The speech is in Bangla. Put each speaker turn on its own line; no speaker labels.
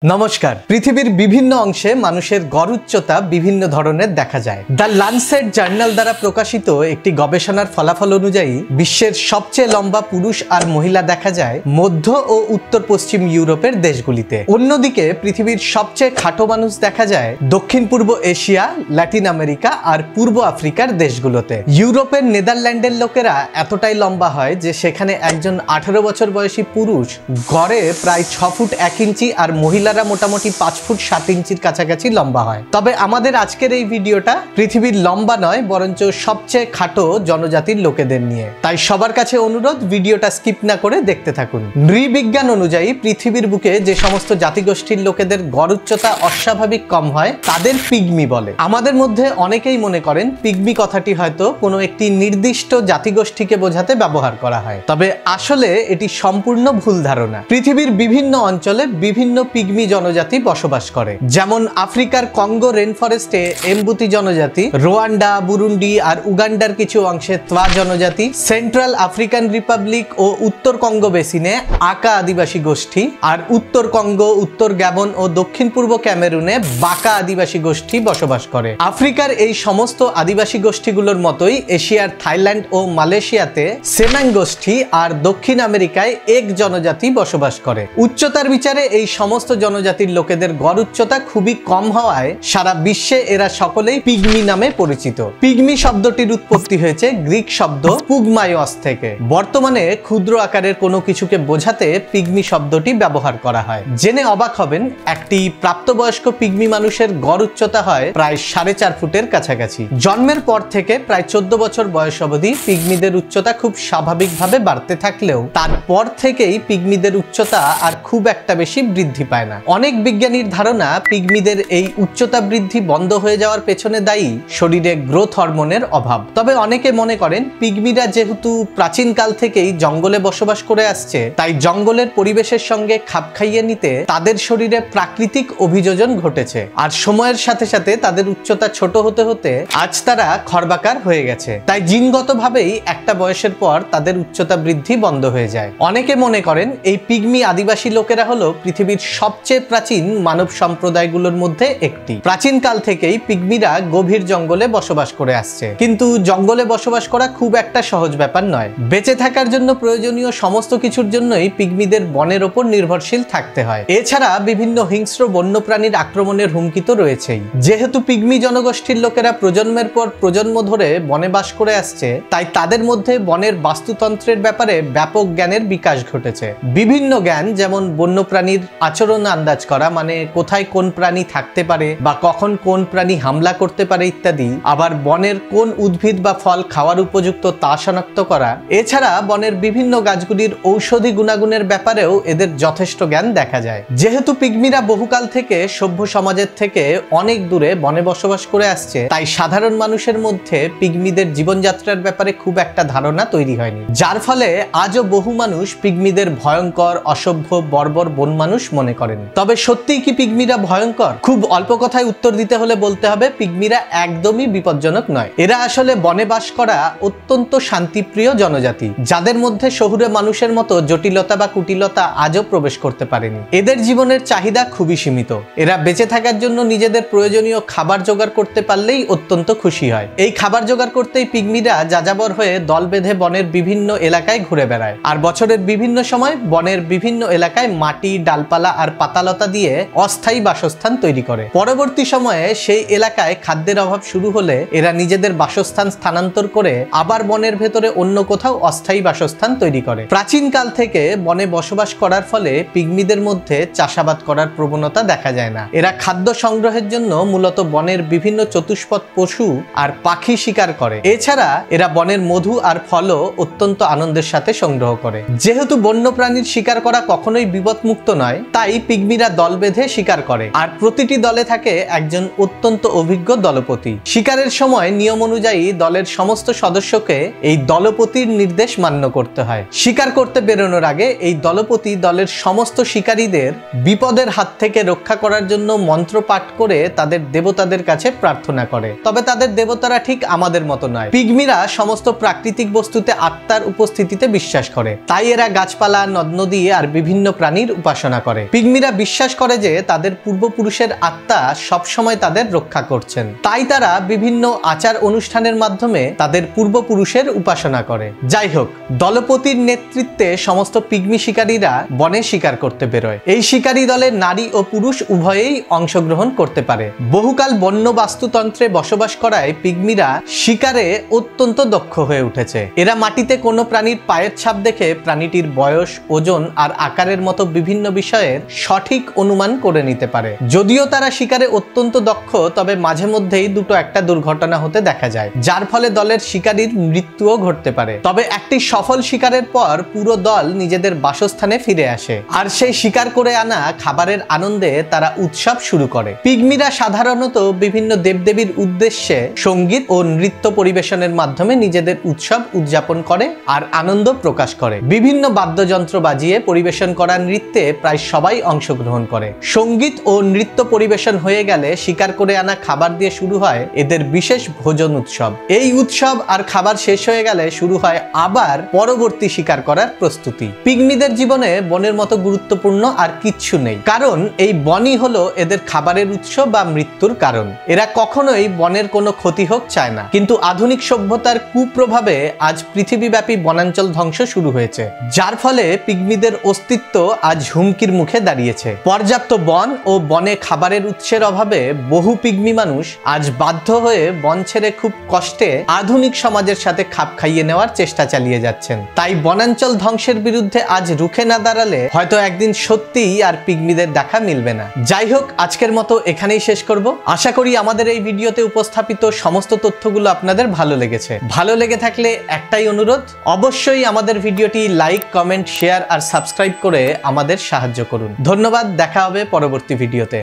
নমস্কার। পৃথিবীর বিভিন্ন অংশে মানুষের গড় উচ্চতা বিভিন্ন ধরনের দেখা যায়। দ্য ল্যান্সেট জার্নাল দ্বারা প্রকাশিত একটি গবেষণার ফলাফল অনুযায়ী বিশ্বের সবচেয়ে লম্বা পুরুষ আর মহিলা দেখা যায় মধ্য ও উত্তর পশ্চিম ইউরোপের দেশগুলিতে। অন্যদিকে পৃথিবীর সবচেয়ে খাটো মানুষ দেখা যায় দক্ষিণ পূর্ব এশিয়া, ল্যাটিন আমেরিকা আর পূর্ব আফ্রিকার দেশগুলোতে। ইউরোপের নেদারল্যান্ডের লোকেরা এতটাই লম্বা হয় যে সেখানে একজন 18 বছর বয়সী পুরুষ গড়ে প্রায় 6 ফুট 1 ইঞ্চি আর মহিলারা মোটামুটি 5 ফুট 7 ইঞ্চির কাছাকাছি লম্বা হয়। তবে আমাদের আজকের এই ভিডিওটা পৃথিবীর লম্বা নয়, বরঞ্চ সবচেয়ে খাটো জনজাতির লোকেদের নিয়ে। তাই সবার কাছে অনুরোধ, ভিডিওটা স্কিপ না করে দেখতে থাকুন। নৃবিজ্ঞান অনুযায়ী পৃথিবীর বুকে যে সমস্ত জাতিগোষ্ঠীর লোকেদের গড় উচ্চতা অস্বাভাবিক কম হয় তাদের পিগমি বলে। আমাদের মধ্যে অনেকেই মনে করেন পিগমি কথাটি হয়তো কোনো একটি নির্দিষ্ট জাতিগোষ্ঠীকে বোঝাতে ব্যবহার করা হয়, তবে আসলে এটি সম্পূর্ণ ভুল ধারণা। পৃথিবীর বিভিন্ন অঞ্চলে বিভিন্ন পিগমি জনজাতি বসবাস করে, যেমন আফ্রিকার কঙ্গো রেন ফরেস্টে এমবুতি জনজাতি, রোয়ান্ডা, বুরুন্ডি আর উগান্ডার কিছু অংশে তোয়া জনজাতি, সেন্ট্রাল আফ্রিকান রিপাবলিক ও উত্তর কঙ্গো বেসিনে আকা আদিবাসী গোষ্ঠী, আর উত্তর কঙ্গো, উত্তর গ্যাবন ও দক্ষিণ পূর্ব ক্যামেরুনে বাকা আদিবাসী গোষ্ঠী বসবাস করে। আফ্রিকার এই সমস্ত আদিবাসী গোষ্ঠীগুলোর মতোই এশিয়ার থাইল্যান্ড ও মালয়েশিয়াতে সেমাং গোষ্ঠী আর দক্ষিণ আমেরিকায় এক জনজাতি বসবাস করে। উচ্চতার বিচারে এই সমস্ত জনজাতির লোকেদের গড় উচ্চতা খুবই কম হওয়ায় সারা বিশ্বে এরা সকলেই পিগমি নামে পরিচিত। পিগমি শব্দটির উৎপত্তি হয়েছে গ্রিক শব্দ পুগমাইয়স থেকে। বর্তমানে ক্ষুদ্র আকারের কোনো কিছুকে বোঝাতে পিগমি শব্দটি ব্যবহার করা হয়। জেনে অবাক হবেন, একটি প্রাপ্তবয়স্ক পিগমি মানুষের গড় উচ্চতা হয় প্রায় 4.5 ফুটের কাছাকাছি। জন্মের পর থেকে প্রায় 14 বছর বয়স অবধি পিগমিদের উচ্চতা খুব স্বাভাবিকভাবে বাড়তে থাকলেও তারপর থেকেই পিগমিদের উচ্চতা আর খুব একটা বেশি বৃদ্ধি পায় না। অনেক বিজ্ঞানীর ধারণা পিগমিদের এই উচ্চতা বৃদ্ধি বন্ধ হয়ে যাওয়ার পেছনে দায়ী শরীরে গ্রোথ হরমোনের অভাব। তবে অনেকে মনে করেন পিগমিরা যেহেতু প্রাচীনকাল থেকেই জঙ্গলে বসবাস করে আসছে, তাই জঙ্গলের পরিবেশের সঙ্গে খাপ খাইয়ে নিতে তাদের শরীরে প্রাকৃতিক অভিযোজন ঘটেছে, আর সময়ের সাথে সাথে তাদের উচ্চতা ছোট হতে হতে আজ তারা খর্বাকার হয়ে গেছে। তাই জিনগতভাবেই একটা বয়সের পর তাদের উচ্চতা বৃদ্ধি বন্ধ হয়ে যায়। অনেকে মনে করেন এই পিগমি আদিবাসী লোকেরা হলো পৃথিবীর সবচেয়ে প্রাচীন মানব সম্প্রদায়গুলোর মধ্যে একটি। প্রাচীন কাল থেকেই পিগমিরা গভীর জঙ্গলে বসবাস করে আসছে, কিন্তু জঙ্গলে বসবাস করা খুব একটা সহজ ব্যাপার নয়। বেঁচে থাকার জন্য প্রয়োজনীয় সমস্ত কিছুর জন্যই পিগমিদের বনের ওপর নির্ভরশীল থাকতে হয়। এছাড়া বিভিন্ন হিংস্র বন্যপ্রাণীর আক্রমণের হুমকি তো রয়েছেই। যেহেতু পিগমি জনগোষ্ঠীর লোকেরা প্রজন্মের পর প্রজন্ম ধরে বনে বাস করে আসছে, তাই তাদের মধ্যে বনের বাস্তুতন্ত্রের ব্যাপারে ব্যাপক জ্ঞানের বিকাশ ঘটেছে। বিভিন্ন জ্ঞান, যেমন বন্যপ্রাণীর আচরণ আন্দাজ করা, মানে কোথায় কোন প্রাণী থাকতে পারে বা কখন কোন প্রাণী হামলা করতে পারে ইত্যাদি, আবার বনের কোন উদ্ভিদ বা ফল খাওয়ার উপযুক্ত তা শনাক্ত করা। এছাড়া বনের বিভিন্ন গাছগুলির ঔষধি গুণাগুণের ব্যাপারেও এদের যথেষ্ট জ্ঞান দেখা যায়। যেহেতু পিগমিরা বহুকাল থেকে সভ্য সমাজের থেকে অনেক দূরে বনে বসবাস করে আসছে, তাই সাধারণ মানুষের মধ্যে পিগমিদের জীবনযাত্রার ব্যাপারে খুব একটা ধারণা তৈরি হয়নি, যার ফলে আজও বহু মানুষ পিগমিদের ভয়ঙ্কর, অসভ্য, বর্বর বন মানুষ মনে করেন। তবে সত্যিই কি পিগমিরা ভয়ঙ্কর? খুব অল্প কথায় উত্তর দিতে হলে বলতে হবে পিগমিরা একদমই বিপজ্জনক নয়। এরা আসলে বনে বাস করা অত্যন্ত শান্তিপ্রিয় জনজাতি, যাদের মধ্যে শহুরে মানুষের মতো জটিলতা বা কুটিলতা আজও প্রবেশ করতে পারেনি। এদের জীবনের চাহিদা খুবই সীমিত। এরা বেঁচে থাকার জন্য নিজেদের প্রয়োজনীয় খাবার জোগাড় করতে পারলেই অত্যন্ত খুশি হয়। এই খাবার জোগাড় করতেই পিগমিরা যাযাবর হয়ে দল বেঁধে বনের বিভিন্ন এলাকায় ঘুরে বেড়ায়, আর বছরের বিভিন্ন সময় বনের বিভিন্ন এলাকায় মাটি, ডালপালা আর পাতালতা দিয়ে অস্থায়ী বাসস্থান তৈরি করে। পরবর্তী সময়ে সেই এলাকায় খাদ্যের অভাব শুরু হলে এরা নিজেদের বাসস্থান স্থানান্তর করে আবার বনের ভেতরে অন্য কোথাও অস্থায়ী বাসস্থান তৈরি করে। প্রাচীন কাল থেকে বনে বসবাস করার ফলে পিগমিদের মধ্যে চাষাবাদ করার প্রবণতা দেখা যায় না। এরা খাদ্য সংগ্রহের জন্য মূলত বনের বিভিন্ন চতুষ্পদ পশু আর পাখি শিকার করে। এছাড়া এরা বনের মধু আর ফলও অত্যন্ত আনন্দের সাথে সংগ্রহ করে। যেহেতু বন্যপ্রাণীর শিকার করা কখনোই বিপদমুক্ত নয়, তাই পিগমিরা দল বেঁধে শিকার করে, আর প্রতিটি দলে থাকে একজন অত্যন্ত অভিজ্ঞ দলপতি। শিকারের সময় নিয়ম অনুযায়ী দলের সমস্ত সদস্যকে এই দলপতির নির্দেশ মান্য করতে হয়। শিকার করতে বেরোনোর আগে এই দলপতি দলের সমস্ত শিকারীদের বিপদের হাত থেকে রক্ষা করার জন্য মন্ত্র পাঠ করে তাদের দেবতাদের কাছে প্রার্থনা করে। তবে তাদের দেবতারা ঠিক আমাদের মতো নয়। পিগমিরা সমস্ত প্রাকৃতিক বস্তুতে আত্মার উপস্থিতিতে বিশ্বাস করে, তাই এরা গাছপালা, নদ নদী আর বিভিন্ন প্রাণীর উপাসনা করে। পিগমিরা পিগমিরা বিশ্বাস করে যে তাদের পূর্বপুরুষের আত্মা সবসময় তাদের রক্ষা করছেন, তাই তারা বিভিন্ন আচার অনুষ্ঠানের মাধ্যমে তাদের পূর্বপুরুষের উপাসনা করে। যাই হোক, দলপতির নেতৃত্বে সমস্ত পিগমি শিকারীরা বনে শিকার করতে বেরোয়। এই শিকারী দলে নারী ও পুরুষ উভয়েই অংশগ্রহণ করতে পারে। বহুকাল বন্য বাস্তুতন্ত্রে বসবাস করায় পিগমিরা শিকারে অত্যন্ত দক্ষ হয়ে উঠেছে। এরা মাটিতে কোনো প্রাণীর পায়ের ছাপ দেখে প্রাণীটির বয়স, ওজন আর আকারের মতো বিভিন্ন বিষয়ের সঠিক অনুমান করে নিতে পারে। যদিও তারা শিকারে অত্যন্ত দক্ষ, তবে মাঝে মধ্যেই দুটো একটা দুর্ঘটনা হতে দেখা যায়, যার ফলে দলের শিকারীর মৃত্যুও ঘটতে পারে। তবে একটি সফল শিকারের পর পুরো দল নিজেদের বাসস্থানে ফিরে আসে, আর সেই শিকার করে আনা খাবারের আনন্দে তারা উৎসব শুরু করে। পিগমিরা সাধারণত বিভিন্ন দেবদেবীর উদ্দেশ্যে সঙ্গীত ও নৃত্য পরিবেশনের মাধ্যমে নিজেদের উৎসব উদযাপন করে আর আনন্দ প্রকাশ করে। বিভিন্ন বাদ্যযন্ত্র বাজিয়ে পরিবেশন করা নৃত্যে প্রায় সবাই অংশগ্রহণ করে। সঙ্গীত ও নৃত্য পরিবেশন হয়ে গেলে শিকার করে আনা খাবার দিয়ে শুরু হয় এদের বিশেষ ভোজন উৎসব। এই উৎসব আর খাবার শেষ হয়ে গেলে শুরু হয় আবার পরবর্তী শিকার করার প্রস্তুতি। পিগমিদের জীবনে বনের মতো গুরুত্বপূর্ণ আর কিচ্ছু নেই, কারণ এই বনই হলো এদের খাবারের উৎস বা মৃত্যুর কারণ। এরা কখনোই বনের কোনো ক্ষতি হোক চায় না, কিন্তু আধুনিক সভ্যতার কুপ্রভাবে আজ পৃথিবীব্যাপী বনাঞ্চল ধ্বংস শুরু হয়েছে, যার ফলে পিগমিদের অস্তিত্ব আজ হুমকির মুখে দাঁড়িয়েছে। পর্যাপ্ত বন ও বনে খাবারের উৎসের অভাবে বহু পিগমি মানুষ আজ বাধ্য হয়ে বন ছেড়ে খুব কষ্টে আধুনিক সমাজের সাথে খাপ খাইয়ে নেওয়ার চেষ্টা চালিয়ে যাচ্ছেন। তাই বনাঞ্চল ধ্বংসের বিরুদ্ধে আজ রুখে না দাঁড়ালে হয়তো একদিন সত্যিই আর পিগমিদের দেখা মিলবে না। যাই হোক, আজকের মতো এখানেই শেষ করব। আশা করি আমাদের এই ভিডিওতে উপস্থাপিত সমস্ত তথ্যগুলো আপনাদের ভালো লেগেছে। ভালো লেগে থাকলে একটাই অনুরোধ, অবশ্যই আমাদের ভিডিওটি লাইক, কমেন্ট, শেয়ার আর সাবস্ক্রাইব করে আমাদের সাহায্য করুন। ধন্যবাদ, দেখা হবে পরবর্তী ভিডিওতে।